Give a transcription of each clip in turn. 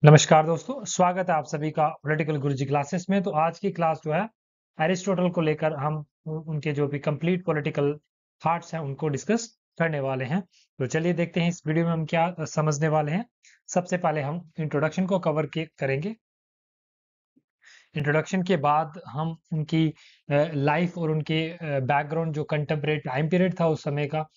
नमस्कार दोस्तों, स्वागत है आप सभी का पॉलिटिकल गुरुजी क्लासेस में। तो आज की क्लास जो है एरिस्टोटल को लेकर हम उनके जो भी कंप्लीट पॉलिटिकल थॉट्स हैं उनको डिस्कस करने वाले हैं। तो चलिए देखते हैं इस वीडियो में हम क्या समझने वाले हैं। सबसे पहले हम इंट्रोडक्शन को करेंगे। इंट्रोडक्शन के बाद हम उनकी लाइफ और उनके बैकग्राउंड, जो कंटेम्परेरी टाइम पीरियड था उस समय का,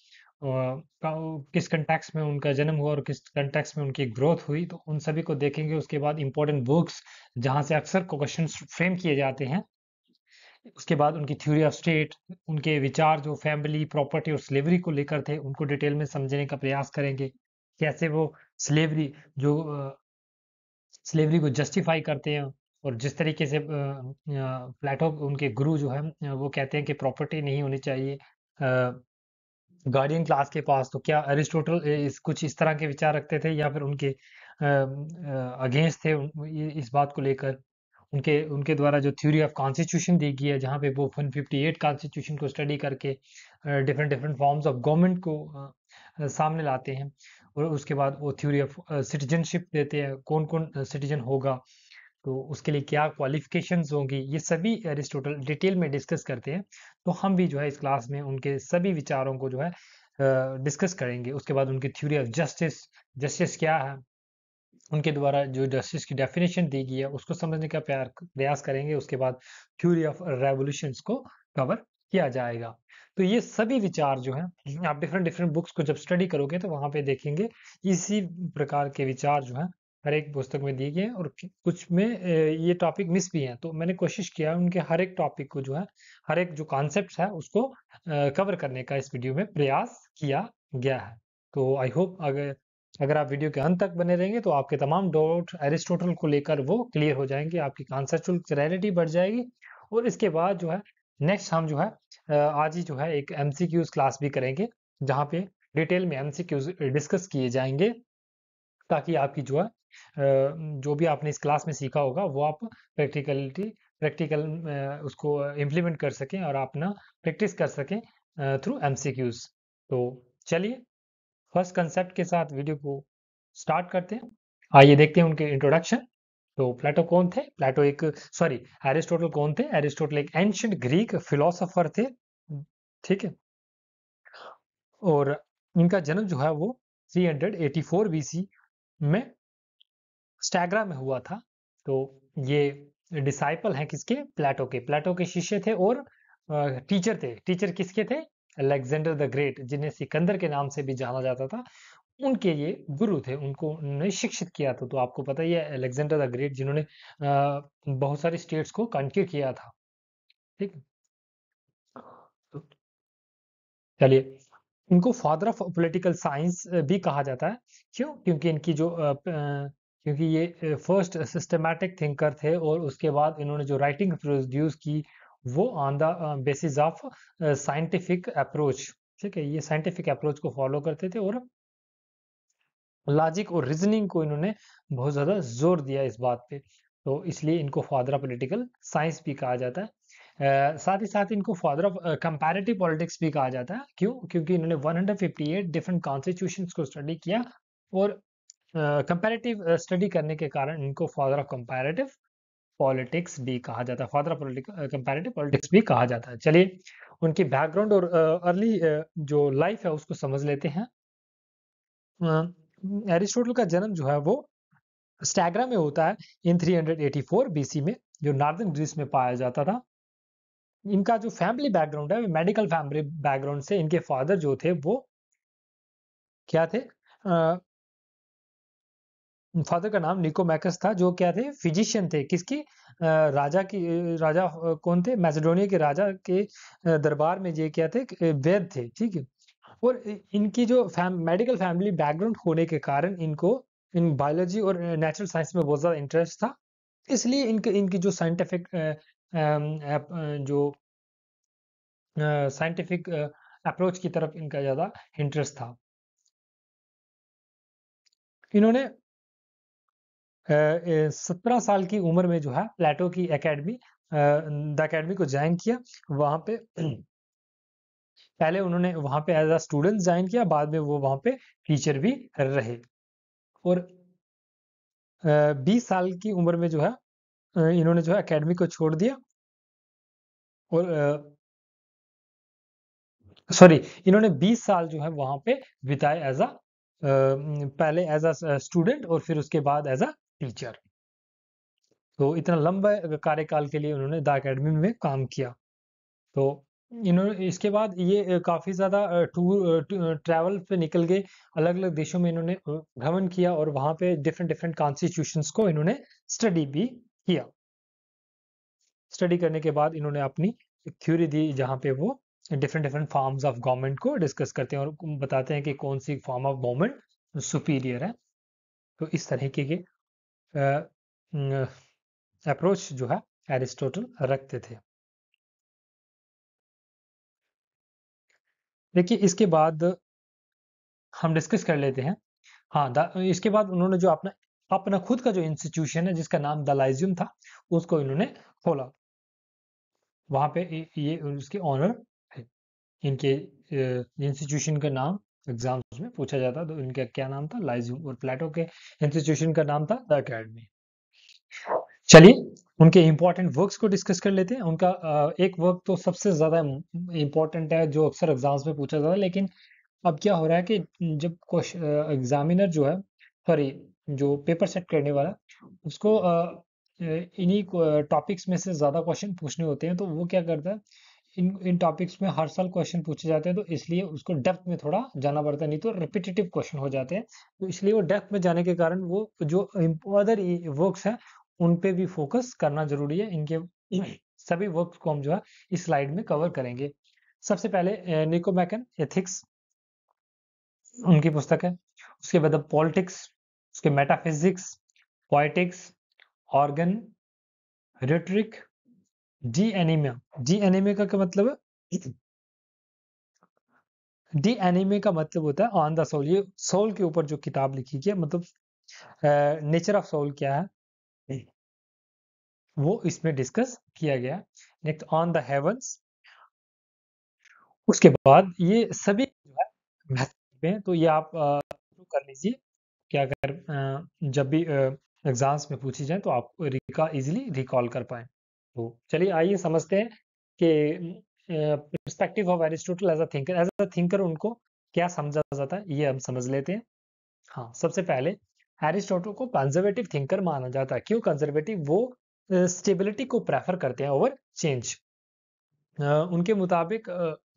किस कंटेक्स्ट में उनका जन्म हुआ और किस कंटेक्स्ट में उनकी ग्रोथ हुई, तो उन सभी को देखेंगे। उसके बाद इंपॉर्टेंट बुक्स जहां से अक्सर क्वेश्चन फ्रेम किए जाते हैं। उसके बाद उनकी थ्योरी ऑफ स्टेट, उनके विचार जो फैमिली, प्रॉपर्टी और स्लेवरी को लेकर थे, उनको डिटेल में समझने का प्रयास करेंगे। कैसे वो स्लेवरी जो स्लेवरी को जस्टिफाई करते हैं, और जिस तरीके से प्लेटो उनके गुरु जो है वो कहते हैं कि प्रॉपर्टी नहीं होनी चाहिए गार्डियन क्लास के पास। तो क्या अरिस्टोटल कुछ इस तरह के विचार रखते थे या फिर उनके अगेंस्ट थे इस बात को लेकर। उनके उनके द्वारा जो थ्योरी ऑफ कॉन्स्टिट्यूशन दी गई है, जहाँ पे वो 158 कॉन्स्टिट्यूशन को स्टडी करके different different forms of government को सामने लाते हैं। और उसके बाद वो थ्योरी ऑफ सिटीजनशिप देते हैं, कौन कौन सिटीजन होगा, तो उसके लिए क्या क्वालिफिकेशंस होंगी, ये सभी अरिस्टोटल डिटेल में डिस्कस करते हैं। तो हम भी जो है इस क्लास में उनके सभी विचारों को जो है डिस्कस करेंगे। उसके बाद उनकी थ्योरी ऑफ जस्टिस, जस्टिस क्या है, उनके द्वारा जो जस्टिस की डेफिनेशन दी गई है उसको समझने का प्रयास करेंगे। उसके बाद थ्योरी ऑफ रेवोल्यूशंस को कवर किया जाएगा। तो ये सभी विचार जो हैं, आप डिफरेंट डिफरेंट बुक्स को जब स्टडी करोगे तो वहां पे देखेंगे इसी प्रकार के विचार जो हैं हर एक पुस्तक में दिए गए हैं। और कुछ में ये टॉपिक मिस भी हैं, तो मैंने कोशिश किया उनके हर एक टॉपिक को जो है, हर एक जो कॉन्सेप्ट है उसको कवर करने का इस वीडियो में प्रयास किया गया है। तो आई होप अगर अगर आप वीडियो के अंत तक बने रहेंगे तो आपके तमाम डाउट एरिस्टोटल को लेकर वो क्लियर हो जाएंगे, आपकी कॉन्सेप्चुअल क्लैरिटी बढ़ जाएगी। और इसके बाद जो है नेक्स्ट हम जो है आज ही जो है एक एमसीक्यूज क्लास भी करेंगे, जहाँ पे डिटेल में एमसीक्यूज डिस्कस किए जाएंगे, ताकि आपकी जो है जो भी आपने इस क्लास में सीखा होगा वो आप प्रैक्टिकल उसको इम्प्लीमेंट कर सकें और अपना प्रैक्टिस कर सकें थ्रू एमसीक्यूज। तो चलिए फर्स्ट कंसेप्ट के साथ वीडियो को स्टार्ट करते हैं। आइए देखते हैं उनके इंट्रोडक्शन। तो प्लेटो कौन थे? प्लेटो एक सॉरी एरिस्टोटल कौन थे? एरिस्टोटल एक एंशियंट ग्रीक फिलोसोफर थे, ठीक है। और इनका जन्म जो है वो 384 बीसी में स्टैग्रा में हुआ था। तो ये डिसाइपल हैं किसके? प्लेटो के। प्लेटो के शिष्य थे और टीचर थे। टीचर किसके थे? अलेक्जेंडर द ग्रेट, जिन्हें सिकंदर के नाम से भी जाना जाता था, उनके ये गुरु थे। उनको उन्होंने शिक्षित किया था। तो आपको पता ही है अलेक्जेंडर द ग्रेट, जिन्होंने बहुत सारी स्टेट्स को कॉन्क्यूर किया था, ठीक है। तो चलिए, इनको फादर ऑफ पॉलिटिकल साइंस भी कहा जाता है। क्यों? क्योंकि इनकी जो क्योंकि ये फर्स्ट सिस्टमैटिक थिंकर थे, और उसके बाद इन्होंने जो राइटिंग प्रोड्यूस की वो on the basis of scientific approach, ठीक है। ये साइंटिफिक अप्रोच को फॉलो करते थे और लॉजिक और रीजनिंग को इन्होंने बहुत ज़्यादा जोर दिया इस बात पे। तो इसलिए इनको फादर ऑफ पॉलिटिकल साइंस भी कहा जाता है। साथ ही साथ इनको फादर ऑफ कंपैरेटिव पॉलिटिक्स भी कहा जाता है। क्यों? क्योंकि इन्होंने 158 डिफरेंट कॉन्स्टिट्यूशंस को स्टडी किया, और कंपैरेटिव स्टडी करने के कारण इनको फादर ऑफ कंपैरेटिव पॉलिटिक्स भी कहा जाता है। फादर ऑफ कंपैरेटिव पॉलिटिक्स भी कहा जाता है। चलिए, उनकी बैकग्राउंड और अर्ली जो लाइफ है उसको समझ लेते हैं। एरिस्टोटल का जन्म जो है वो स्टैग्रा में होता है इन 384 बीसी में, जो नॉर्दर्न ग्रीस में पाया जाता था। इनका जो फैमिली बैकग्राउंड है वो मेडिकल फैमिली बैकग्राउंड से। इनके फादर जो थे वो क्या थे? फादर का नाम निकोमैकस था, जो क्या थे? फिजिशियन थे। किसकी? राजा कौन थे? मैसेडोनिया के राजा के दरबार में ये क्या थे? वैद्य थे, ठीक है। और इनकी जो मेडिकल फैमिली बैकग्राउंड होने के कारण इनको इन बायोलॉजी और नेचुरल साइंस में बहुत ज़्यादा इंटरेस्ट था। इसलिए इनकी इनकी जो साइंटिफिक जो साइंटिफिक अप्रोच की तरफ इनका ज़्यादा इंटरेस्ट था। इन्होंने 17 साल की उम्र में जो है प्लेटो की एकेडमी, द एकेडमी को ज्वाइन किया। वहाँ पे पहले उन्होंने वहाँ पे एज अ स्टूडेंट ज्वाइन किया, बाद में वो वहाँ पे टीचर भी रहे। और 20 साल की उम्र में जो है इन्होंने जो है एकेडमी को छोड़ दिया और सॉरी, इन्होंने 20 साल जो है वहां पे बिताए एज अ पहले एज अ स्टूडेंट और फिर उसके बाद एज अ टीचर। तो इतना लंबा कार्यकाल के लिए उन्होंने द एकेडमी में काम किया। तो इन्होंने इसके बाद ये काफी ज्यादा टूर ट्रैवल पे निकल गए, अलग अलग देशों में इन्होंने भ्रमण किया और वहां पे डिफरेंट डिफरेंट कॉन्स्टिट्यूशंस को इन्होंने स्टडी भी किया। स्टडी करने के बाद इन्होंने अपनी एक थ्योरी दी जहाँ पे वो different different forms of government को डिस्कस करते हैं और बताते हैं कि कौन सी फॉर्म ऑफ गवर्नमेंट सुपीरियर है। तो इस तरीके के अप्रोच जो है एरिस्टोटल रखते थे। देखिए इसके बाद हम डिस्कस कर लेते हैं। हाँ, इसके बाद उन्होंने जो अपना अपना खुद का जो इंस्टीट्यूशन है जिसका नाम द लाइजियम था, उसको इन्होंने खोला। वहां पे ये उसके ऑनर थे। इनके इंस्टीट्यूशन का नाम एग्जाम्स में पूछा जाता तो इनका क्या नाम था, लाइजियम, और प्लेटो के इंस्टीट्यूशन का नाम था द अकेडमी। चलिए उनके इंपॉर्टेंट वर्क्स को डिस्कस कर लेते हैं। उनका एक वर्क तो सबसे ज्यादा इंपॉर्टेंट है जो अक्सर एग्जाम्स में पूछा जाता है, लेकिन अब क्या हो रहा है कि जब एग्जामिनर जो है, सॉरी, जो पेपर सेट करने वाला, उसको इन्हीं टॉपिक्स में से ज्यादा क्वेश्चन पूछने होते हैं, तो वो क्या करता है, इन इन टॉपिक्स में हर साल क्वेश्चन पूछे जाते हैं, तो इसलिए उसको डेप्थ में थोड़ा जाना पड़ता है, नहीं तो रिपीटेटिव क्वेश्चन हो जाते हैं। तो इसलिए वो डेप्थ में जाने के कारण वो जो अदर वर्क्स हैं उन पे भी फोकस करना जरूरी है। इनके सभी वर्क्स को हम जो है इस स्लाइड में कवर करेंगे। सबसे पहले निकोमैकन एथिक्स उनकी पुस्तक है। उसके बाद पॉलिटिक्स, उसके metaphysics, poetics, organ, rhetoric, D anaemia. D anaemia का क्या मतलब है? डी एनीमे का मतलब होता है ऑन द सोल। ये सोल के ऊपर जो किताब लिखी गई है, मतलब नेचर ऑफ सोल क्या है वो इसमें डिस्कस किया गया। Next on the heavens. उसके बाद ये सभी जो है महत्व हैं, तो ये आप शुरू कर लीजिए कि अगर जब भी एग्जाम्स में पूछी जाए तो आप इजीली रिकॉल कर पाए। तो चलिए आइए समझते हैं कि perspective of Aristotle as a thinker उनको क्या समझा जाता है, ये हम समझ लेते हैं। हाँ, सबसे पहले एरिस्टोटल को कंजर्वेटिव थिंकर माना जाता है। क्यों कंजर्वेटिव? वो स्टेबिलिटी को प्रेफर करते हैं ओवर चेंज। उनके मुताबिक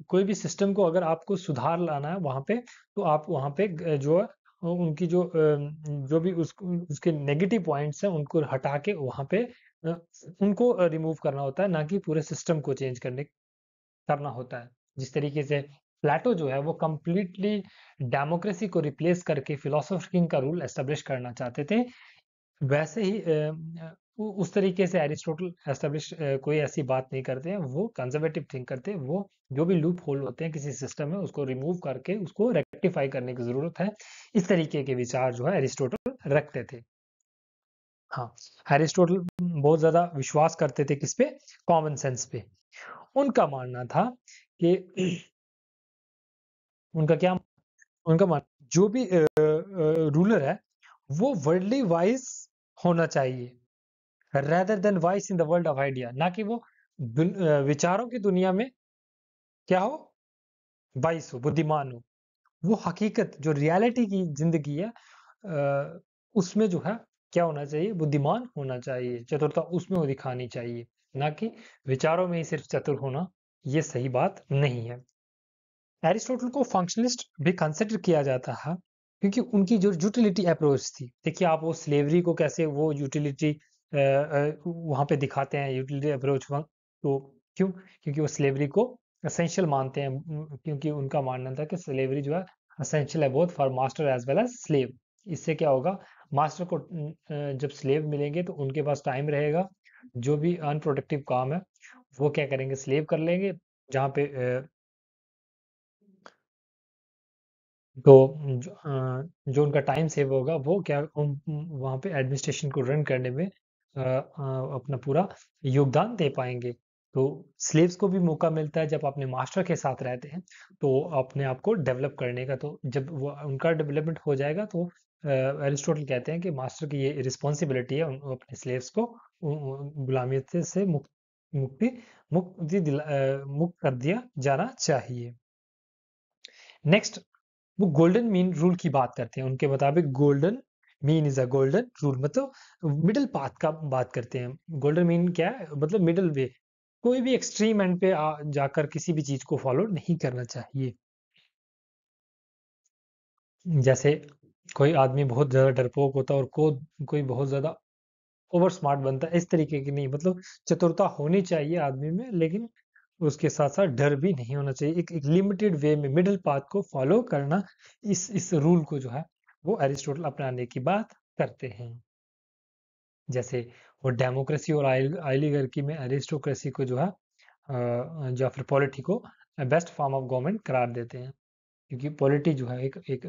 कोई भी सिस्टम को अगर आपको सुधार लाना है वहां पे, तो आप वहां पे जो है उनकी जो भी उसके नेगेटिव पॉइंट्स हैं उनको हटा के वहां पे अ, उनको रिमूव करना होता है, ना कि पूरे सिस्टम को चेंज करना होता है। जिस तरीके से प्लेटो जो है वो कंप्लीटली डेमोक्रेसी को रिप्लेस करके फिलोसोफर किंग का रूल एस्टेब्लिश करना चाहते थे, वैसे ही उस तरीके से एरिस्टोटल एस्टेब्लिश कोई ऐसी बात नहीं करते हैं। वो कंजर्वेटिव थिंक करते हैं। वो जो भी लूप होल होते हैं किसी सिस्टम में उसको रिमूव करके उसको रेक्टिफाई करने की जरूरत है। इस तरीके के विचार जो है एरिस्टोटल रखते थे। हाँ, एरिस्टोटल बहुत ज्यादा विश्वास करते थे किस पे? कॉमन सेंस पे। उनका मानना था कि उनका क्या उनका मान जो भी रूलर है वो वर्ल्डली वाइज होना चाहिए, rather than vice in the world of idea. ना कि वो विचारों की दुनिया में क्या हो, वाइस हो, बुद्धिमान हो। वो हकीकत जो रियलिटी की जिंदगी है उसमें जो है क्या होना चाहिए, बुद्धिमान होना चाहिए, चतुरता उसमें वो दिखानी चाहिए, ना कि विचारों में ही सिर्फ चतुर होना। ये सही बात नहीं है। एरिस्टोटल को फंक्शनलिस्ट भी कंसिडर किया जाता है क्योंकि उनकी जो यूटिलिटी अप्रोच थी। देखिए आप वो स्लेवरी को कैसे वो यूटिलिटी वहां पे दिखाते हैं, यूटिलिटी अप्रोच। तो क्यों? क्योंकि वो स्लेवरी को असेंशियल मानते हैं। क्योंकि उनका मानना था कि स्लेवरी जो है असेंशियल है both for master as well as slave. इससे क्या होगा, मास्टर को जब स्लेव मिलेंगे तो उनके पास टाइम रहेगा, जो भी अनप्रोडक्टिव काम है वो क्या करेंगे, स्लेव कर लेंगे। जहाँ पे तो जो उनका टाइम सेव होगा वो क्या वहाँ पे एडमिनिस्ट्रेशन को रन करने में अपना पूरा योगदान दे पाएंगे। तो स्लेव्स को भी मौका मिलता है जब अपने मास्टर के साथ रहते हैं तो अपने आप को डेवलप करने का। तो जब वो उनका डेवलपमेंट हो जाएगा तो एरिस्टोटल कहते हैं कि मास्टर की ये रिस्पॉन्सिबिलिटी है अपने स्लेव्स को गुलामियत से मुक्त कर दिया जाना चाहिए। नेक्स्ट वो गोल्डन मीन रूल की बात करते हैं। उनके मुताबिक golden mean is a golden rule, मतलब मिडिल पाथ का बात करते हैं। गोल्डन मीन क्या है, मतलब मिडिल वे, कोई भी एक्सट्रीम एंड पे जाकर किसी भी चीज को फॉलो नहीं करना चाहिए। जैसे कोई आदमी बहुत ज्यादा डरपोक होता है और कोई बहुत ज्यादा ओवर स्मार्ट बनता है, इस तरीके की नहीं, मतलब चतुरता होनी चाहिए आदमी में, लेकिन उसके साथ साथ डर भी नहीं होना चाहिए। एक लिमिटेड वे में मिडिल पाथ को फॉलो करना, इस रूल को जो है वो एरिस्टोटल अपनाने की बात करते हैं। जैसे वो डेमोक्रेसी और आइलिगर्की में एरिस्टोक्रेसी को जो है या फिर पॉलिटी को बेस्ट फॉर्म ऑफ गवर्नमेंट करार देते हैं, क्योंकि पॉलिटी जो है एक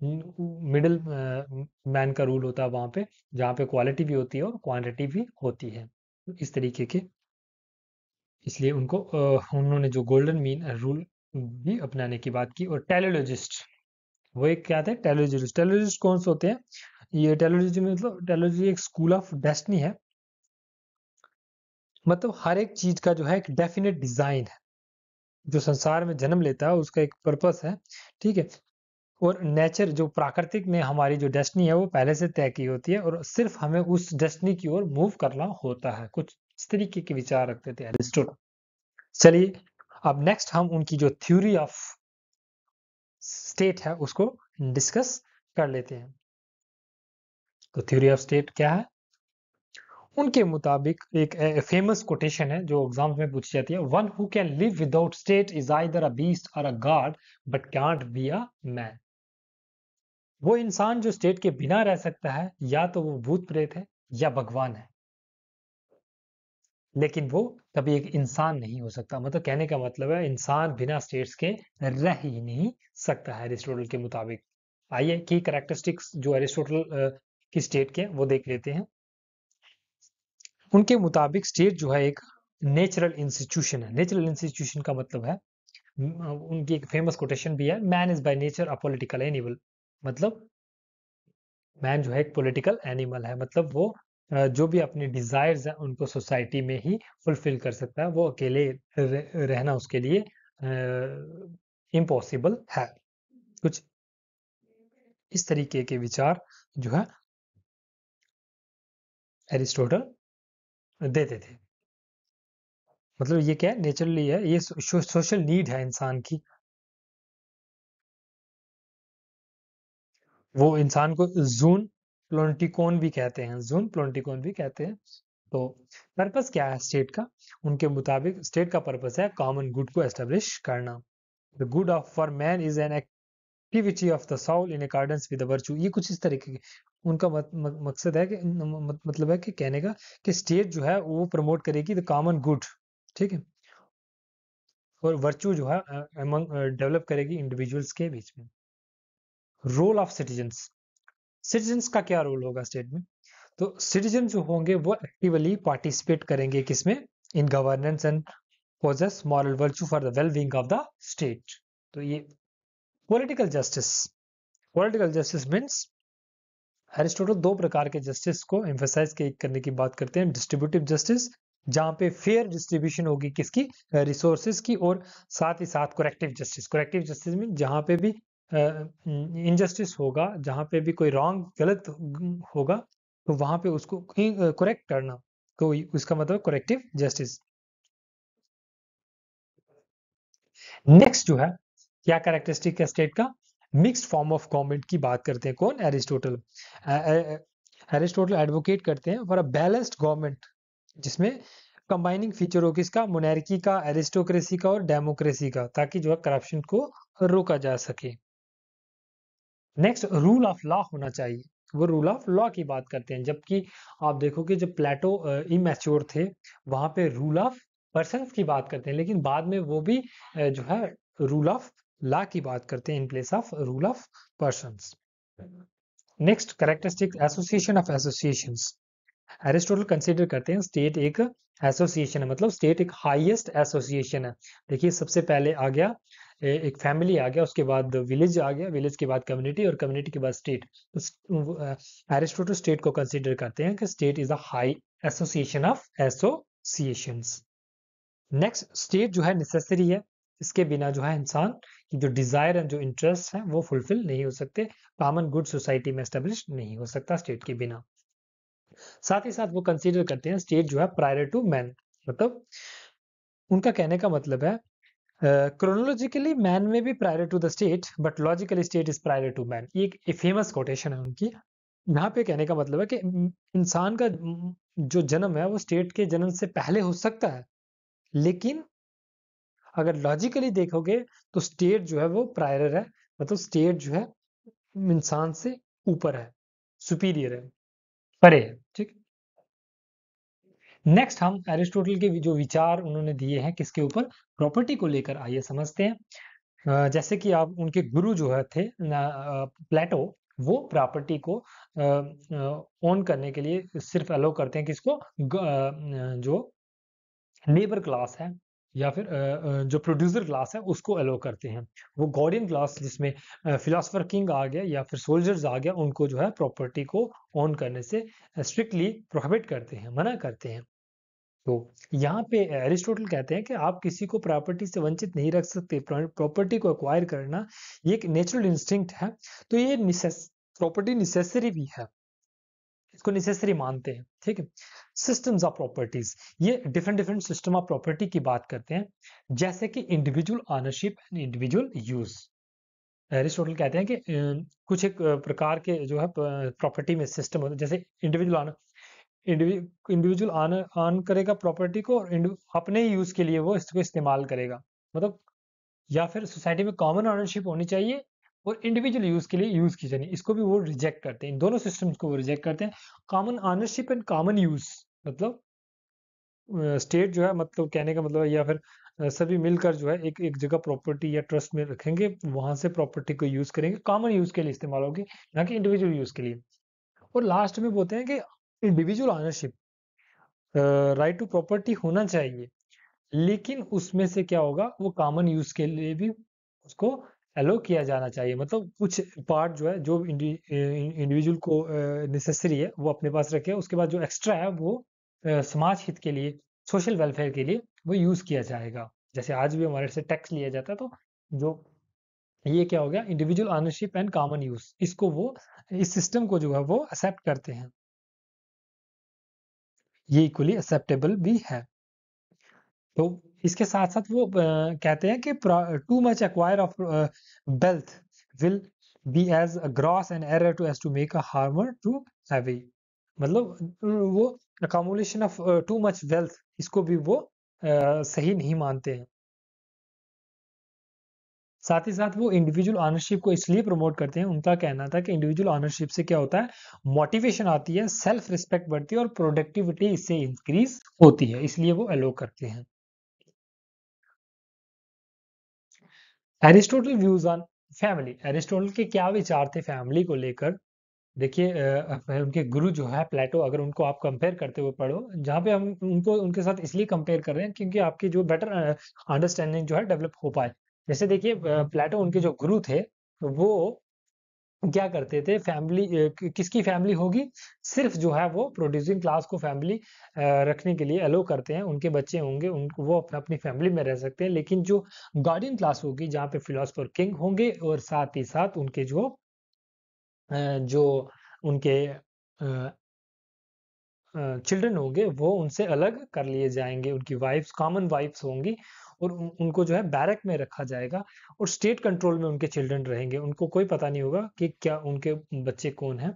मिडिल मैन का रूल होता है वहां पे, जहाँ पे क्वालिटी भी होती है और क्वांटिटी भी होती है, इस तरीके के। इसलिए उन्होंने जो गोल्डन मीन रूल भी अपनाने की बात की। और टेलोलॉजिस्ट, वो एक क्या थे, टेलोलॉजिस्ट। टेलोलॉजिस्ट कौन से होते हैं? ये टेलोलॉजी में, मतलब टेलोलॉजी एक स्कूल ऑफ डेस्टिनी है, मतलब हर एक चीज का जो है एक डेफिनेट डिजाइन है, जो संसार में जन्म लेता है उसका एक पर्पस है, ठीक है। और नेचर, जो प्राकृतिक ने हमारी जो डेस्टिनी है वो पहले से तय की होती है, और सिर्फ हमें उस डेस्टिनी की ओर मूव करना होता है। कुछ इस तरीके के विचार रखते थे एरिस्टोटल। चलिए अब नेक्स्ट हम उनकी जो थ्योरी ऑफ स्टेट है उसको डिस्कस कर लेते हैं। तो थ्योरी ऑफ स्टेट क्या है? उनके मुताबिक एक फेमस कोटेशन है जो एग्जाम्स में पूछी जाती है, one who can live without state is either a beast or a god but can't be a man. वो इंसान जो स्टेट के बिना रह सकता है, या तो वो भूत प्रेत है या भगवान है, लेकिन वो कभी एक इंसान नहीं हो सकता। मतलब कहने का मतलब है इंसान बिना स्टेट्स के रह ही नहीं सकता है एरिस्टोटल के मुताबिक। आइए की कैरेक्टरिस्टिक्स जो एरिस्टोटल की स्टेट के वो देख लेते हैं। उनके मुताबिक स्टेट जो है एक नेचुरल इंस्टीट्यूशन है। नेचुरल इंस्टीट्यूशन का मतलब है, उनकी एक फेमस कोटेशन भी है, man is by nature a political animal. मतलब मैन जो है एक पॉलिटिकल एनिमल है, मतलब वो जो भी अपनी डिजायर्स हैं उनको सोसाइटी में ही फुलफिल कर सकता है, वो अकेले रहना उसके लिए इम्पॉसिबल है। कुछ इस तरीके के विचार जो है एरिस्टोटल देते थे। मतलब ये क्या है, नेचुरली है, ये सोशल नीड है इंसान की। वो इंसान को जून प्लोंटिकोन भी कहते हैं, जून प्लोंटिकोन भी कहते हैं। तो पर्पस क्या है स्टेट का? उनके मुताबिक स्टेट का पर्पस है कॉमन गुड को एस्टेब्लिश करना। The good of for man is an activity of the soul in accordance with the virtue. ये कुछ इस तरीके के उनका मकसद है कि मतलब है कि कहने का कि स्टेट जो है वो प्रमोट करेगी द कॉमन गुड, ठीक है, और वर्च्यू जो है डेवलप करेगी इंडिविजुअल्स के बीच में। रोल ऑफ सिटीजन्स, सिटीजन्स का क्या रोल होगा स्टेट में? तो सिटीजन जो होंगे वो एक्टिवली पार्टिसिपेट करेंगे किसमें? In governance and possess moral virtue for the well being of the state. तो ये political justice, political justice means Aristotle दो प्रकार के जस्टिस को एम्फेसाइज करने की बात करते हैं। डिस्ट्रीब्यूटिव जस्टिस, जहां पे फेयर डिस्ट्रीब्यूशन होगी किसकी, रिसोर्सेज की, और साथ ही साथ corrective justice. Corrective justice mean जहां पे भी इनजस्टिस होगा, जहां पे भी कोई रॉन्ग गलत होगा, तो वहां पे उसको करेक्ट करना, तो उसका मतलब करेक्टिव जस्टिस। नेक्स्ट जो है क्या कैरेक्टरिस्टिक है स्टेट का? मिक्स्ड फॉर्म ऑफ गवर्नमेंट की बात करते हैं। कौन? एरिस्टोटल। एरिस्टोटल एडवोकेट करते हैं फॉर अ बैलेंस्ड गवर्नमेंट, जिसमें कंबाइनिंग फीचर हो किसका? मोनार्की का, एरिस्टोक्रेसी का और डेमोक्रेसी का, ताकि जो है करप्शन को रोका जा सके। नेक्स्ट रूल ऑफ लॉ होना चाहिए, वो रूल ऑफ लॉ की बात करते हैं। जबकि आप देखोगे जब प्लेटो इमैच्योर थे, वहां पे रूल ऑफ पर्सन्स की बात करते हैं, लेकिन बाद में वो भी जो है रूल ऑफ लॉ की बात करते हैं in place of rule of persons. Next characteristic association of associations. Aristotle consider करते हैं स्टेट एक एसोसिएशन है, मतलब स्टेट एक हाईएस्ट एसोसिएशन है। देखिए सबसे पहले आ गया एक फैमिली आ गया, उसके बाद विलेज आ गया, विलेज के बाद कम्युनिटी और कम्युनिटी के बाद स्टेट। एरिस्टोटल स्टेट को कंसीडर करते हैं कि state is a high association of associations. Next, state जो है नेसेसरी है, इसके बिना जो है इंसान की जो डिजायर एंड जो इंटरेस्ट है वो फुलफिल नहीं हो सकते। कॉमन गुड सोसाइटी में एस्टेब्लिश नहीं हो सकता स्टेट के बिना। साथ ही साथ वो कंसीडर करते हैं स्टेट जो है प्रायर टू मैन, मतलब उनका कहने का मतलब है क्रोनोलॉजिकली मैन में भी prior to the state but logically state is prior to man. ये एक फेमस कोटेशन है उनकी। यहाँ पे कहने का मतलब है कि इंसान का जो जन्म है वो स्टेट के जन्म से पहले हो सकता है, लेकिन अगर लॉजिकली देखोगे तो स्टेट जो है वो प्रायर है, मतलब स्टेट जो है इंसान से ऊपर है, सुपीरियर है, परे है। ठीक। नेक्स्ट हम एरिस्टोटल के जो विचार उन्होंने दिए हैं किसके ऊपर, प्रॉपर्टी को लेकर, आइए समझते हैं। जैसे कि आप उनके गुरु जो है थे प्लेटो, वो प्रॉपर्टी को ओन करने के लिए सिर्फ अलाउ करते हैं किसको, जो लेबर क्लास है या फिर जो प्रोड्यूसर क्लास है उसको अलाउ करते हैं। वो गॉर्डियन क्लास जिसमें फिलोसफर किंग आ गया या फिर सोल्जर्स आ गया, उनको जो है प्रॉपर्टी को ओन करने से स्ट्रिक्टली प्रोहिबिट करते हैं, मना करते हैं। तो यहाँ पे एरिस्टोटल कहते हैं कि आप किसी को प्रॉपर्टी से वंचित नहीं रख सकते, प्रॉपर्टी को एक्वायर करना ये एक नेचुरल इंस्टिंक्ट है। तो ये प्रॉपर्टी नेसेसरी भी है, इसको नेसेसरी मानते हैं। ठीक है। सिस्टम्स ऑफ प्रॉपर्टीज, ये different different system of property की बात करते हैं, जैसे कि individual ownership and individual use. Aristotle कहते हैं कि कुछ एक प्रकार के जो है प्रॉपर्टी में सिस्टम होता है, जैसे इंडिविजुअल ऑन करेगा प्रॉपर्टी को और अपने ही यूज के लिए वो इसको इस्तेमाल करेगा, मतलब या फिर सोसाइटी में कॉमन ऑनरशिप होनी चाहिए और इंडिविजुअल यूज के लिए यूज की जानी, इसको भी वो रिजेक्ट करते हैं। इन दोनों सिस्टम्स को वो रिजेक्ट करते हैं। Common ownership and common use, मतलब स्टेट जो है, मतलब कहने का मतलब है, या फिर सभी मिलकर जो है एक एक जगह प्रॉपर्टी या ट्रस्ट में रखेंगे, वहां से प्रॉपर्टी को यूज करेंगे, कॉमन यूज के लिए इस्तेमाल होगी, ना कि इंडिविजुअल यूज के लिए। और लास्ट में बोलते हैं कि individual ownership, right to property होना चाहिए, लेकिन उसमें से क्या होगा, वो कॉमन यूज के लिए भी उसको अलो किया जाना चाहिए। मतलब कुछ पार्ट जो है, जो इंडिविजुअल को नेसेसरी है वो अपने पास रखे, उसके बाद जो एक्स्ट्रा है वो समाज हित के लिए, सोशल वेलफेयर के लिए वो यूज किया जाएगा। जैसे आज भी हमारे से टैक्स लिया जाता है, तो जो ये क्या हो गया, individual ownership and common use, इसको वो इस सिस्टम को जो है वो एक्सेप्ट करते हैं, ये इक्वली एक्सेप्टेबल भी है। तो इसके साथ साथ वो कहते हैं कि too much acquire of wealth will be as gross and error to as to make a hammer too heavy, मतलब वो accumulation of too much wealth, इसको भी वो सही नहीं मानते हैं। साथ ही साथ वो इंडिविजुअल ऑनरशिप को इसलिए प्रमोट करते हैं, उनका कहना था कि इंडिविजुअल ऑनरशिप से क्या होता है, मोटिवेशन आती है, सेल्फ रिस्पेक्ट बढ़ती है और प्रोडक्टिविटी इससे इंक्रीज होती है, इसलिए वो अलो करते हैं। Aristotle views on family, Aristotle के क्या विचार थे फैमिली को लेकर। देखिए उनके गुरु जो है प्लेटो, अगर उनको आप कंपेयर करते हुए पढ़ो, जहाँ पे हम उनको उनके साथ इसलिए कंपेयर कर रहे हैं क्योंकि आपकी जो बेटर अंडरस्टैंडिंग जो है डेवलप हो पाए। जैसे देखिए प्लेटो उनके जो गुरु थे, वो क्या करते थे, फैमिली किसकी फैमिली होगी, सिर्फ जो है वो प्रोड्यूसिंग क्लास को फैमिली रखने के लिए अलो करते हैं, उनके बच्चे होंगे, उनको वो अपनी फैमिली में रह सकते हैं, लेकिन जो गार्डियन क्लास होगी जहाँ पे फिलोसफर किंग होंगे और साथ ही साथ उनके जो उनके चिल्ड्रन होंगे वो उनसे अलग कर लिए जाएंगे, उनकी वाइफ्स कॉमन वाइफ्स होंगी और उनको जो है बैरक में रखा जाएगा और स्टेट कंट्रोल में उनके चिल्ड्रन रहेंगे, उनको कोई पता नहीं होगा कि क्या उनके बच्चे कौन हैं,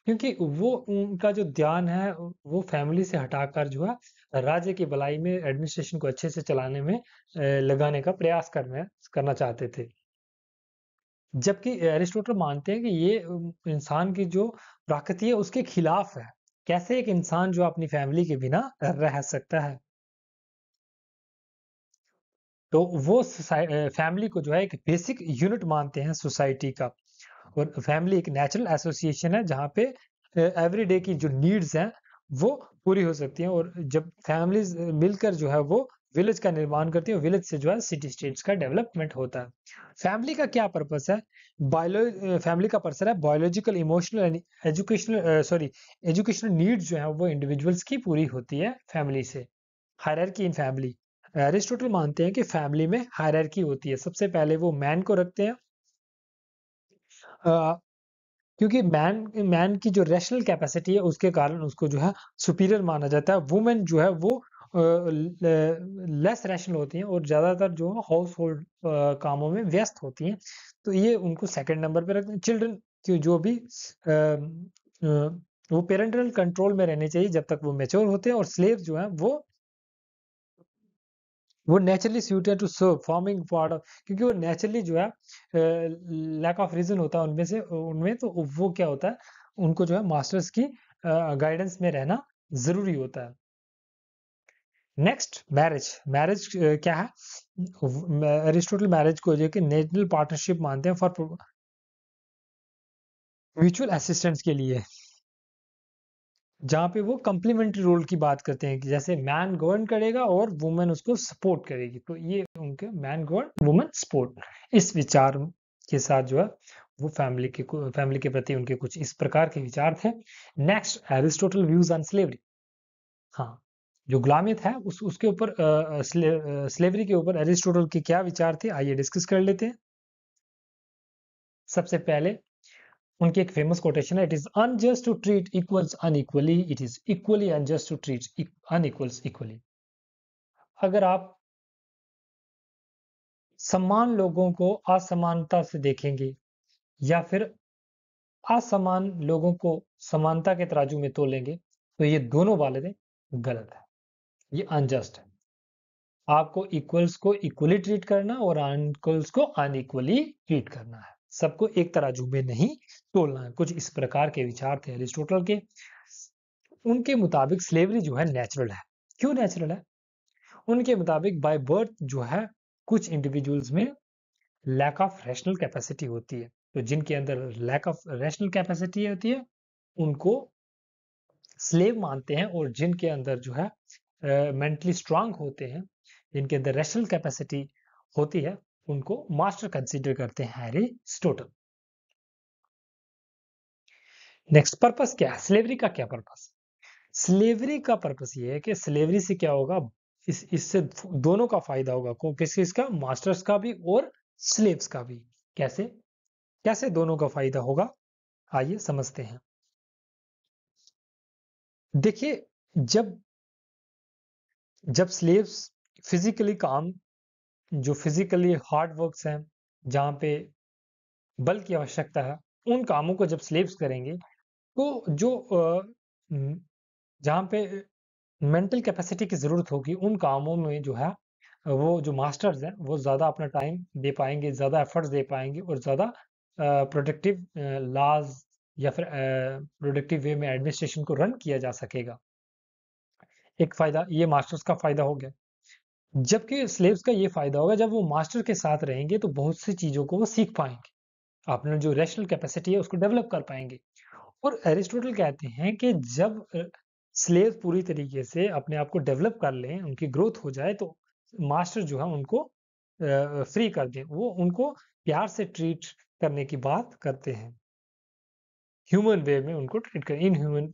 क्योंकि वो उनका जो ध्यान है वो फैमिली से हटाकर जो है राज्य की भलाई में, एडमिनिस्ट्रेशन को अच्छे से चलाने में लगाने का प्रयास करना चाहते थे। जबकि एरिस्टोटल मानते हैं कि ये इंसान की जो प्रकृति है उसके खिलाफ है। कैसे एक इंसान जो अपनी फैमिली के बिना रह सकता है, तो वो फैमिली को जो है एक बेसिक यूनिट मानते हैं सोसाइटी का। और फैमिली एक नेचुरल एसोसिएशन है जहाँ पे एवरीडे की जो नीड्स हैं वो पूरी हो सकती हैं, और जब फैमिलीज मिलकर जो है वो विलेज का निर्माण करती है, विलेज से जो है सिटी स्टेट्स का डेवलपमेंट होता है। फैमिली का क्या पर्पस है? फैमिली का पर्पस है biological, emotional and educational needs जो है वो इंडिविजुअल्स की पूरी होती है फैमिली से। हायरार्की इन फैमिली, एरिस्टोटल मानते हैं कि फैमिली में हायरार्की होती है। सबसे पहले वो मैन को रखते हैं, अ, क्योंकि मैन मैन की जो रैशनल कैपेसिटी है उसके कारण उसको जो है सुपीरियर माना जाता है। वुमेन जो है वो लेस रैशनल होती हैं और ज्यादातर जो हाउस होल्ड कामों में व्यस्त होती हैं, तो ये उनको सेकंड नंबर पे रखते हैं। चिल्ड्रन की जो भी वो पेरेंटल कंट्रोल में रहने चाहिए जब तक वो मेच्योर होते हैं। और स्लेव जो है वो naturally suited to serve forming part of, क्योंकि वो नेचुरली जो है लैक ऑफ रीजन होता है उनमें से, उनमें तो वो क्या होता है, उनको जो है मास्टर्स की गाइडेंस में रहना जरूरी होता है। Next marriage. मैरिज क्या है? एरिस्टोटल मैरिज को जो कि नेचुरल पार्टनरशिप मानते हैं फॉर म्यूचुअल असिस्टेंस के लिए, जहाँ पे वो कंप्लीमेंट्री रोल की बात करते हैं कि जैसे मैन गवर्न करेगा और वुमेन उसको सपोर्ट करेगी, तो ये उनके मैन गवर्न वुमेन सपोर्ट, इस विचार के साथ जो है वो फैमिली के प्रति उनके कुछ इस प्रकार के विचार थे। Next, Aristotle views on slavery. हाँ, जो गुलामियत है उसके ऊपर स्लेवरी के ऊपर एरिस्टोटल के क्या विचार थे, आइए डिस्कस कर लेते हैं। सबसे पहले उनकी एक फेमस कोटेशन है, it is unjust to treat equals unequally, it is equally unjust to treat unequals equally. अगर आप समान लोगों को असमानता से देखेंगे या फिर असमान लोगों को समानता के तराजू में तोलेंगे, तो ये दोनों वाले गलत है, ये अनजस्ट है। आपको इक्वल्स को इक्वली ट्रीट करना और अनइक्वल्स को अनइक्वली ट्रीट करना है, सबको एक तराजू में नहीं तोलना है। कुछ इस प्रकार के विचार थे एरिस्टोटल के। उनके मुताबिक स्लेवरी जो है नेचुरल है। क्यों नेचुरल है? उनके मुताबिक बाय बर्थ जो है कुछ इंडिविजुअल्स में लैक ऑफ रैशनल कैपेसिटी होती है, तो जिनके अंदर लैक ऑफ रैशनल कैपेसिटी होती है उनको स्लेव मानते हैं, और जिनके अंदर जो है मेंटली स्ट्रांग होते हैं, जिनके अंदर रैशनल कैपेसिटी होती है, उनको मास्टर कंसीडर करते हैं एरिस्टोटल। नेक्स्ट, पर्पस क्या है स्लेवरी का? क्या पर्पस? स्लेवरी का पर्पस ये है कि स्लेवरी से क्या होगा, इससे दोनों का फायदा होगा, को किस किसका, मास्टर्स का भी और स्लेव्स का भी। कैसे कैसे दोनों का फायदा होगा, आइए समझते हैं। देखिए, जब जब स्लेव्स फिजिकली काम, जो फिजिकली हार्ड वर्क्स हैं, जहाँ पे बल की आवश्यकता है, उन कामों को जब स्लेव्स करेंगे, तो जो जहाँ पे मेंटल कैपेसिटी की जरूरत होगी, उन कामों में जो है वो जो मास्टर्स हैं वो ज़्यादा अपना टाइम दे पाएंगे, ज़्यादा एफर्ट्स दे पाएंगे, और ज़्यादा प्रोडक्टिव लॉज या फिर प्रोडक्टिव वे में एडमिनिस्ट्रेशन को रन किया जा सकेगा। एक फायदा ये मास्टर्स का फायदा हो गया। जबकि स्लेव्स का ये फायदा होगा, जब वो मास्टर के साथ रहेंगे तो बहुत सी चीज़ों को वो सीख पाएंगे, अपने जो रैशनल कैपेसिटी है उसको डेवलप कर पाएंगे। और एरिस्टोटल कहते हैं कि जब स्लेव पूरी तरीके से अपने आप को डेवलप कर लें, उनकी ग्रोथ हो जाए, तो मास्टर जो है उनको फ्री कर दें, वो उनको प्यार से ट्रीट करने की बात करते हैं, ह्यूमन वे में उनको ट्रीट करें, इन ह्यूमन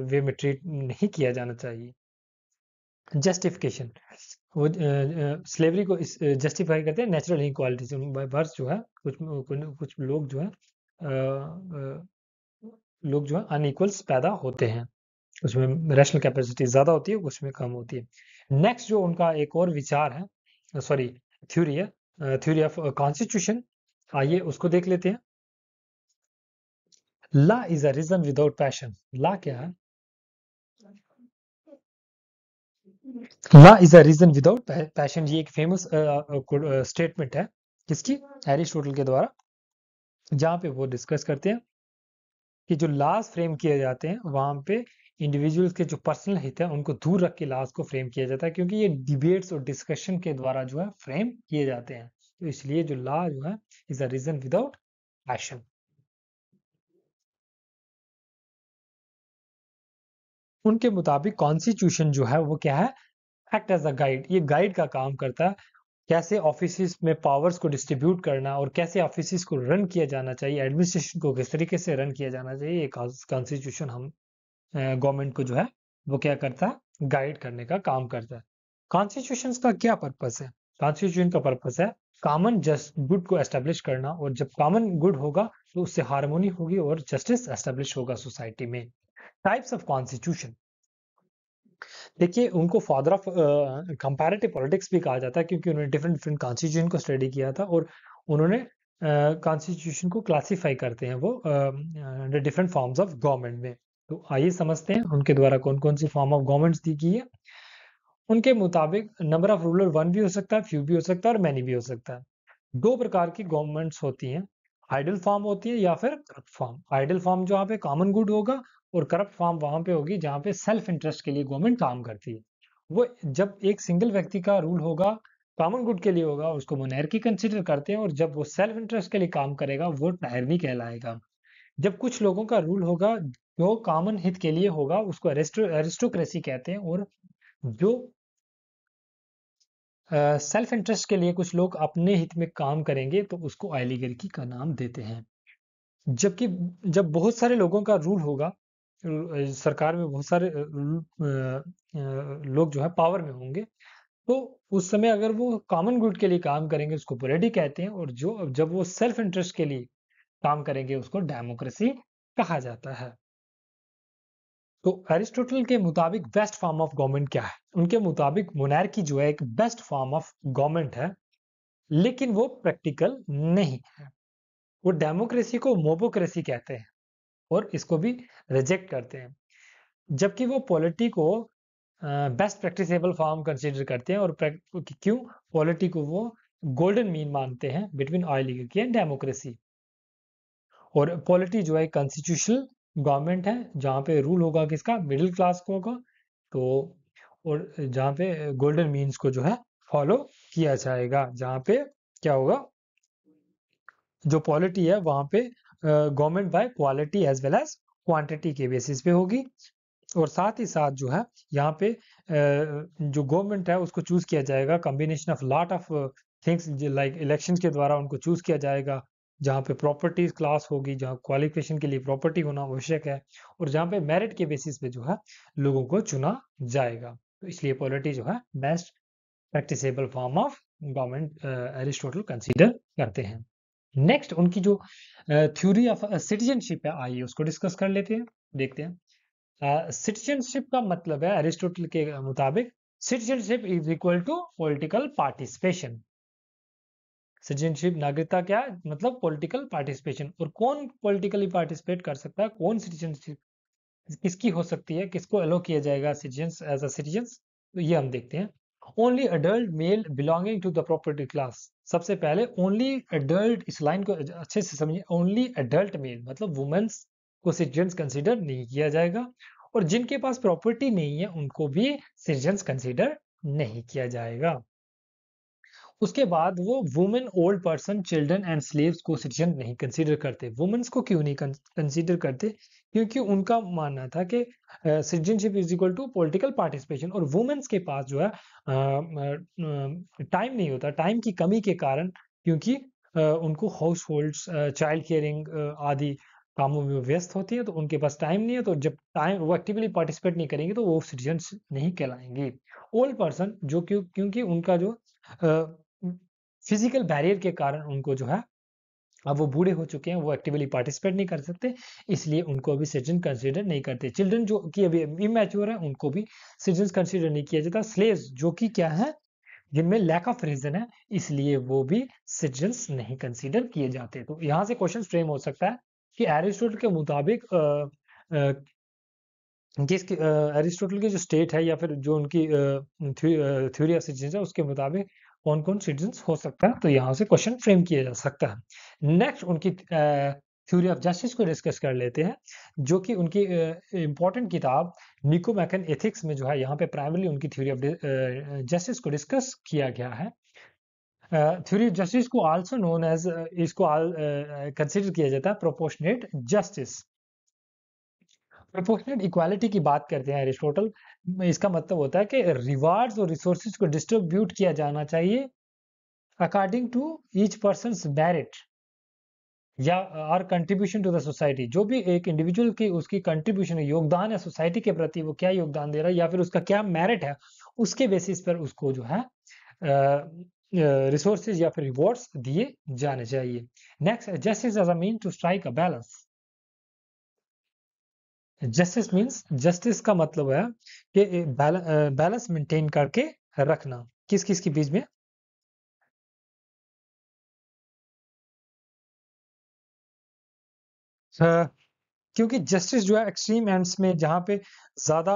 वे में ट्रीट नहीं किया जाना चाहिए। जस्टिफिकेशन, वो स्लेवरी को जस्टिफाई करते हैं नेचुरल इनक्वालिटी से। बर्थ जो है कुछ लोग जो है अनइक्वल्स पैदा होते हैं, उसमें रैशनल कैपेसिटी ज़्यादा होती है, उसमें कम होती है। नेक्स्ट जो उनका एक और विचार है, सॉरी थ्योरी है, थ्योरी ऑफ कॉन्स्टिट्यूशन, आइए उसको देख लेते हैं। Law is a reason without passion. Law क्या है? Law is a reason without passion, ये एक फेमस स्टेटमेंट है किसकी? एरिस्टोटल के द्वारा, जहाँ पे वो डिस्कस करते हैं कि जो लॉज फ्रेम किए जाते हैं वहां पे इंडिविजुअल्स के जो पर्सनल हित है उनको दूर रख के लॉज को फ्रेम किया जाता है, क्योंकि ये डिबेट्स और डिस्कशन के द्वारा जो है फ्रेम किए जाते हैं, तो इसलिए जो लॉ जो है is a reason without passion. उनके मुताबिक कॉन्स्टिट्यूशन जो है वो क्या है? एक्ट एज अ गाइड, ये गाइड का काम करता है, कैसे ऑफिस में पावर्स को डिस्ट्रीब्यूट करना और कैसे ऑफिस को रन किया जाना चाहिए, एडमिनिस्ट्रेशन को किस तरीके से रन किया जाना चाहिए, ये कॉन्स्टिट्यूशन हम गवर्नमेंट को जो है वो क्या करता है, गाइड करने का काम करता है। कॉन्स्टिट्यूशन का क्या पर्पस है? कॉन्स्टिट्यूशन का पर्पस है कॉमन जस्ट गुड को एस्टेब्लिश करना, और जब कॉमन गुड होगा तो उससे हार्मोनी होगी और जस्टिस एस्टेब्लिश होगा सोसाइटी में। टाइप्स ऑफ कॉन्स्टिट्यूशन, देखिए उनको फादर ऑफ कंपैरेटिव पॉलिटिक्स भी कहा जाता है, क्योंकि उन्होंने डिफरेंट डिफरेंट कॉन्स्टिट्यूशन को स्टडी किया था और उन्होंने कॉन्स्टिट्यूशन को क्लासिफाई करते हैं वो डिफरेंट फॉर्म्स ऑफ गवर्नमेंट में। तो आइए समझते हैं उनके द्वारा कौन कौन सी फॉर्म ऑफ गवर्नमेंट्स दी गई है। उनके मुताबिक नंबर ऑफ रूलर वन भी हो सकता है, फ्यू भी हो सकता है और मैनी भी हो सकता है। दो प्रकार की गवर्नमेंट्स होती हैं, आइडल फॉर्म होती है या फिर करप्ट फॉर्म। आइडल फॉर्म जहाँ पे कॉमन गुड होगा, और करप्ट फॉर्म वहां पे होगी जहाँ पे सेल्फ इंटरेस्ट के लिए गवर्नमेंट काम करती है। वो जब एक सिंगल व्यक्ति का रूल होगा, कॉमन गुड के लिए होगा, उसको मोनेर्की कंसिडर करते हैं, और जब वो सेल्फ इंटरेस्ट के लिए काम करेगा वो टायरनी कहलाएगा। जब कुछ लोगों का रूल होगा जो कॉमन हित के लिए होगा, उसको एरिस्टोक्रेसी कहते हैं, और जो सेल्फ इंटरेस्ट के लिए कुछ लोग अपने हित में काम करेंगे तो उसको ऑलिगार्की का नाम देते हैं। जबकि जब बहुत सारे लोगों का रूल होगा, सरकार में बहुत सारे लोग जो है पावर में होंगे, तो उस समय अगर वो कॉमन गुड के लिए काम करेंगे उसको पॉलिटी कहते हैं, और जो जब वो सेल्फ इंटरेस्ट के लिए काम करेंगे उसको डेमोक्रेसी कहा जाता है। तो एरिस्टोटल के मुताबिक बेस्ट फॉर्म ऑफ गवर्नमेंट क्या है? उनके मुताबिक मोनार्की जो है एक बेस्ट फॉर्म ऑफ गवर्नमेंट है, लेकिन वो प्रैक्टिकल नहीं है। वो डेमोक्रेसी को मोबोक्रेसी कहते हैं और इसको भी रिजेक्ट करते हैं, जबकि वो पॉलिटी को बेस्ट प्रैक्टिसेबल फॉर्म कंसीडर करते हैं। और क्यों? पॉलिटी को वो गोल्डन मीन मानते हैं बिटवीन ऑलिगार्की एंड डेमोक्रेसी। और पॉलिटी जो है कॉन्स्टिट्यूशनल गवर्नमेंट है, जहाँ पे रूल होगा किसका? मिडिल क्लास को होगा। तो और जहाँ पे गोल्डन मीन्स को जो है फॉलो किया जाएगा, जहाँ पे क्या होगा, जो पॉलिटी है वहां पे government by quality as well as quantity के बेसिस पे होगी। और साथ ही साथ जो है यहाँ पे जो गवर्नमेंट है उसको चूज किया जाएगा combination of lot of things, like election के द्वारा उनको चूज किया जाएगा, जहाँ पे प्रॉपर्टी क्लास होगी, जहाँ क्वालिफिकेशन के लिए प्रॉपर्टी होना आवश्यक है, और जहाँ पे मेरिट के बेसिस पे जो है लोगों को चुना जाएगा। तो इसलिए पॉलिटी जो है best practicable form of government Aristotle consider करते हैं। नेक्स्ट उनकी जो थ्योरी ऑफ सिटीजनशिप है, आइए उसको डिस्कस कर लेते हैं, देखते हैं। सिटीजनशिप का मतलब है एरिस्टोटल के मुताबिक citizenship is equal to political participation. Citizenship नागरिकता क्या है? मतलब पॉलिटिकल पार्टिसिपेशन। और कौन पॉलिटिकली पार्टिसिपेट कर सकता है, कौन सिटीजनशिप किसकी हो सकती है, किसको अलो किया जाएगा सिटीजन एज अ सिटीजन? तो ये हम देखते हैं। Only adult male belonging to the property class. सबसे पहले ओनली अडल्ट, इस लाइन को अच्छे से समझिए, ओनली अडल्ट मेल मतलब वुमेन्स को सिटीजन कंसीडर नहीं किया जाएगा, और जिनके पास प्रॉपर्टी नहीं है उनको भी सिटीजन कंसीडर नहीं किया जाएगा। उसके बाद वो women, old person, children and slaves को सिटीजन नहीं कंसीडर करते। वुमेन्स को क्यों नहीं कंसीडर करते? क्योंकि उनका मानना था कि citizenship is equal to political participation, और वुमेन्स के पास जो है टाइम नहीं होता, टाइम की कमी के कारण, क्योंकि उनको हाउस होल्ड्स, चाइल्ड केयरिंग आदि कामों में व्यस्त होती है, तो उनके पास टाइम नहीं है। तो जब टाइम वो एक्टिवली पार्टिसिपेट नहीं करेंगे तो वो सिटीजन नहीं कहलाएंगे। ओल्ड पर्सन जो क्योंकि उनका जो फिजिकल बैरियर के कारण उनको जो है, अब वो बूढ़े हो चुके हैं, वो एक्टिवली पार्टिसिपेट नहीं कर सकते, इसलिए उनको अभी सिटीजन कंसीडर नहीं करते। चिल्ड्रन जो कि अभी इमैच्योर है उनको भी सिटीजन कंसीडर नहीं किया जाता। स्लेव्स जो कि क्या है, जिनमें लैक ऑफ रीजन है, इसलिए वो भी सिटीजन नहीं कंसीडर किए जाते। तो यहाँ से क्वेश्चन फ्रेम हो सकता है कि एरिस्टोटल के मुताबिक जिस एरिस्टोटल की जो स्टेट है या फिर जो उनकी थ्योरी ऑफ सिटीजन है उसके मुताबिक कौन कौन सिटीजन हो सकता है, तो यहाँ से क्वेश्चन फ्रेम किया जा सकता है। नेक्स्ट उनकी थ्योरी ऑफ जस्टिस को डिस्कस कर लेते हैं, जो कि उनकी इंपॉर्टेंट किताब निकोमैकन एथिक्स में जो है, यहाँ पे प्राइमरली उनकी थ्योरी ऑफ जस्टिस को डिस्कस किया गया है। थ्योरी ऑफ जस्टिस को आल्सो नोन एज, इसको कंसिडर किया जाता है प्रोपोर्शनेट जस्टिस। प्रोपोर्शनेट इक्वालिटी की बात करते हैं एरिस्टोटल में, इसका मतलब होता है कि रिवार्ड्स और रिसोर्सेज को डिस्ट्रीब्यूट किया जाना चाहिए according to each person's merit या और कंट्रीब्यूशन टू द सोसाइटी। जो भी एक इंडिविजुअल की उसकी कंट्रीब्यूशन है, योगदान है सोसाइटी के प्रति, वो क्या योगदान दे रहा है या फिर उसका क्या मेरिट है, उसके बेसिस पर उसको जो है रिसोर्सेज या फिर रिवॉर्ड्स दिए जाने चाहिए। Next, justice as a mean to strike a balance. Justice means, justice का मतलब है कि बैलेंस मेंटेन करके रखना किस किस के बीच में। क्योंकि जस्टिस जो है एक्सट्रीम एंड्स में जहाँ पे ज्यादा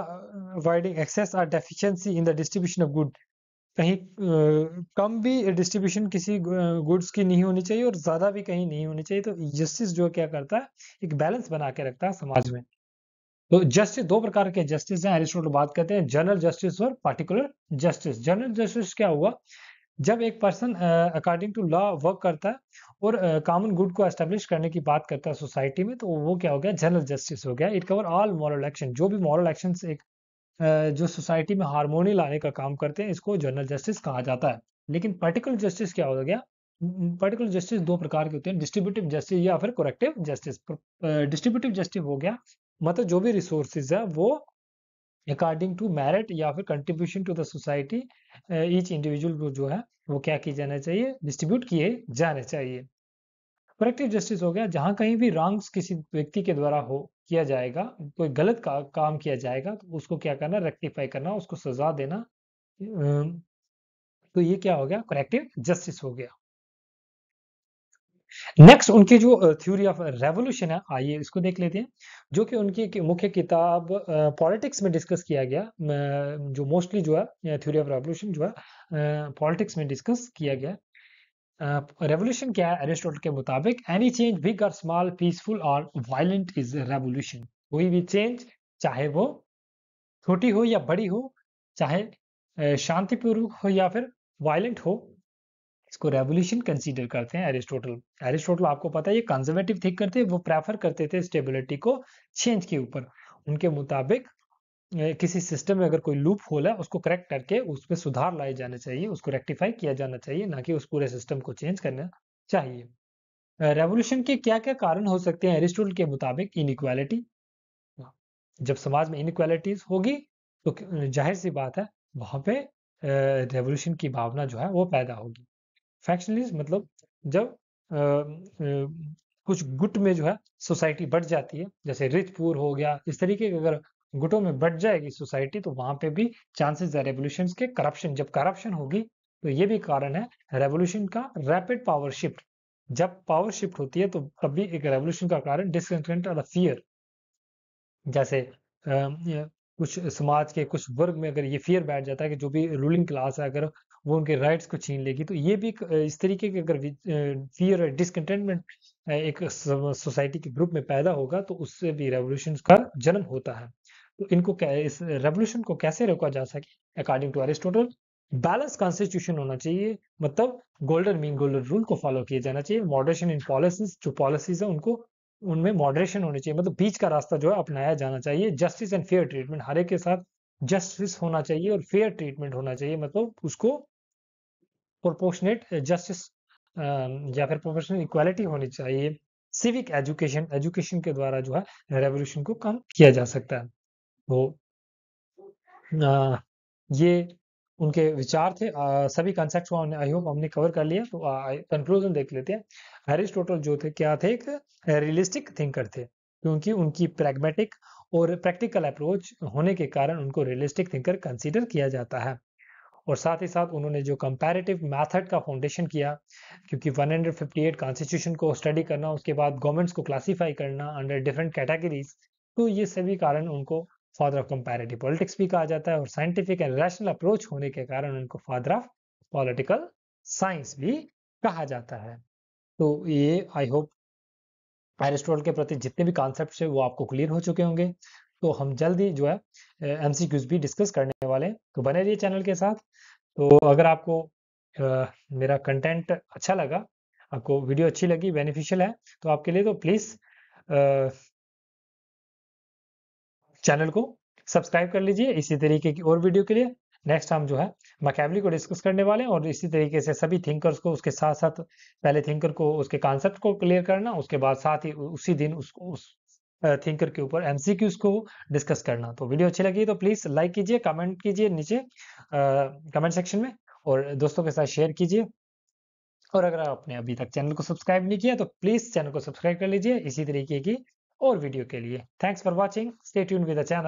वाइडिंग एक्सेस और deficiency in the distribution of good, कहीं कम भी डिस्ट्रीब्यूशन किसी गुड्स की नहीं होनी चाहिए और ज्यादा भी कहीं नहीं होनी चाहिए। तो जस्टिस जो क्या करता है, एक बैलेंस बना के रखता है समाज में। तो जस्टिस, दो प्रकार के जस्टिस हैं एरिस्टोटल बात करते हैं, जनरल जस्टिस और पार्टिकुलर जस्टिस। जनरल जस्टिस क्या हुआ, जब एक person according to law work करता है और कॉमन गुड को एस्टेब्लिश करने की बात करता है सोसाइटी में, तो वो क्या हो गया, जनरल जस्टिस हो गया। It cover all moral action, जो भी मॉरल एक्शंस एक जो सोसाइटी में हार्मोनी लाने का काम करते हैं, इसको जनरल जस्टिस कहा जाता है। लेकिन पर्टिकुलर जस्टिस क्या हो गया, पर्टिकुलर जस्टिस दो प्रकार के होते हैं, डिस्ट्रीब्यूटिव जस्टिस या फिर करेक्टिव जस्टिस। डिस्ट्रीब्यूटिव जस्टिस हो गया मतलब जो भी रिसोर्सेज है वो अकॉर्डिंग टू मेरिट या फिर contribution to the society, each individual को जो है वो क्या किए जाना चाहिए, डिस्ट्रीब्यूट किए जाने चाहिए। करेक्टिव जस्टिस हो गया जहां कहीं भी रॉन्ग्स किसी व्यक्ति के द्वारा हो किया जाएगा, कोई गलत काम किया जाएगा, तो उसको क्या करना, रेक्टिफाई करना, उसको सजा देना। तो ये क्या हो गया, करेक्टिव जस्टिस हो गया। नेक्स्ट, उनकी जो थ्योरी ऑफ रेवोल्यूशन है, आइए इसको देख लेते हैं, जो कि उनकी मुख्य किताब पॉलिटिक्स में डिस्कस किया गया। जो मोस्टली जो है थ्योरी ऑफ रेवोल्यूशन जो है पॉलिटिक्स में डिस्कस किया गया। रेवोल्यूशन क्या है अरिस्टोटल के मुताबिक, एनी चेंज बिग और स्मॉल, पीसफुल और वायलेंट इज रेवोल्यूशन। कोई भी चेंज, चाहे वो छोटी हो या बड़ी हो, चाहे शांतिपूर्वक हो या फिर वायलेंट हो, इसको रेवोल्यूशन कंसीडर करते हैं एरिस्टोटल। एरिस्टोटल आपको पता है ये कंजर्वेटिव थिंक करते, वो प्रेफर करते थे स्टेबिलिटी को चेंज के ऊपर। उनके मुताबिक किसी सिस्टम में अगर कोई लूप होल है, उसको करेक्ट करके उसमें सुधार लाए जाने चाहिए, उसको रेक्टिफाई किया जाना चाहिए, ना कि उस पूरे सिस्टम को चेंज करना चाहिए। रेवोल्यूशन के क्या क्या कारण हो सकते हैं एरिस्टोटल के मुताबिक, इनइक्वालिटी। जब समाज में इनइक्वालिटीज होगी तो जाहिर सी बात है वहां पे रेवोल्यूशन की भावना जो है वो पैदा होगी। फैक्शनलिज्म मतलब जब कुछ गुट में जो है सोसाइटी बढ़ जाती है, जैसे रिच पुअर हो गया, इस तरीके के अगर गुटों में बढ़ जाएगी सोसाइटी, तो वहां पे भी चांसेस है रेवोल्यूशन के। करप्शन, जब करप्शन होगी तो ये भी कारण है रेवोल्यूशन का। रैपिड पावर शिफ्ट, जब पावर शिफ्ट होती है तो तब भी एक रेवोल्यूशन का कारण डिसकंटेंट और फियर। जैसे कुछ समाज के कुछ वर्ग में अगर ये फियर बैठ जाता है कि जो भी रूलिंग क्लास है अगर वो उनके राइट्स को छीन लेगी, तो ये भी इस तरीके के अगर फियर और डिसकंटेंटमेंट एक सोसाइटी के ग्रुप में पैदा होगा, तो उससे भी रेवोल्यूशन का जन्म होता है। तो इनको इस रेवोल्यूशन को कैसे रोका जा सके, according to Aristotle, balance constitution होना चाहिए। मतलब गोल्डन मीन गोल्डन रूल को फॉलो किया जाना चाहिए। मॉडरेशन इन पॉलिसीज, जो पॉलिसीज है उनको उनमें मॉडरेशन होनी चाहिए, मतलब बीच का रास्ता जो है अपनाया जाना चाहिए। जस्टिस एंड फेयर ट्रीटमेंट, हर एक के साथ जस्टिस होना चाहिए और फेयर ट्रीटमेंट होना चाहिए, मतलब उसको प्रोपोर्शनेट जस्टिस या फिर प्रोपोर्शनल इक्वालिटी होनी चाहिए। सिविक एजुकेशन, एजुकेशन के द्वारा जो है रेवोल्यूशन को कम किया जा सकता है। तो ये उनके विचार थे। सभी कॉन्सेप्ट्स को आई होप हमने कवर कर लिया। तो कंक्लूजन देख लेते हैं। एरिस्टोटल जो थे क्या थे, एक रियलिस्टिक थिंकर थे, क्योंकि उनकी प्रैग्मेटिक और प्रैक्टिकल अप्रोच होने के कारण उनको रियलिस्टिक थिंकर कंसीडर किया जाता है। और साथ ही साथ उन्होंने जो कंपैरेटिव मेथड का फाउंडेशन किया, क्योंकि 158 कॉन्स्टिट्यूशन को स्टडी करना, उसके बाद गवर्नमेंट्स को क्लासिफाई करना अंडर डिफरेंट कैटेगरीज, तो ये सभी कारण उनको फादर ऑफ कंपैरेटिव पॉलिटिक्स भी कहा जाता है। और साइंटिफिक एंड रैशनल अप्रोच होने के कारण उनको फादर ऑफ पॉलिटिकल साइंस भी कहा जाता है। तो ये आई होप एरिस्टोटल के प्रति जितने भी कॉन्सेप्ट्स है वो आपको क्लियर हो चुके होंगे। तो हम जल्द ही जो है एमसीक्यूज भी डिस्कस करने वाले हैं, तो बने रहिए चैनल के साथ। तो अगर आपको मेरा कंटेंट अच्छा लगा, आपको वीडियो अच्छी लगी, बेनिफिशियल है, तो आपके लिए तो प्लीज़ चैनल को सब्सक्राइब कर लीजिए इसी तरीके की और वीडियो के लिए। नेक्स्ट हम जो है मैकेवली को डिस्कस करने वाले हैं और इसी तरीके से सभी थिंकर्स को उसके साथ साथ पहले थिंकर को उसके कॉन्सेप्ट को क्लियर करना, उसके बाद साथ ही उसी दिन उसको उस थिंकर के ऊपर एमसीक्यूज को डिस्कस करना। तो वीडियो अच्छी लगी तो प्लीज लाइक कीजिए, कमेंट कीजिए नीचे कमेंट सेक्शन में, और दोस्तों के साथ शेयर कीजिए। और अगर आपने अभी तक चैनल को सब्सक्राइब नहीं किया तो प्लीज चैनल को सब्सक्राइब कर लीजिए इसी तरीके की और वीडियो के लिए। Thanks for watching, stay tuned with the channel.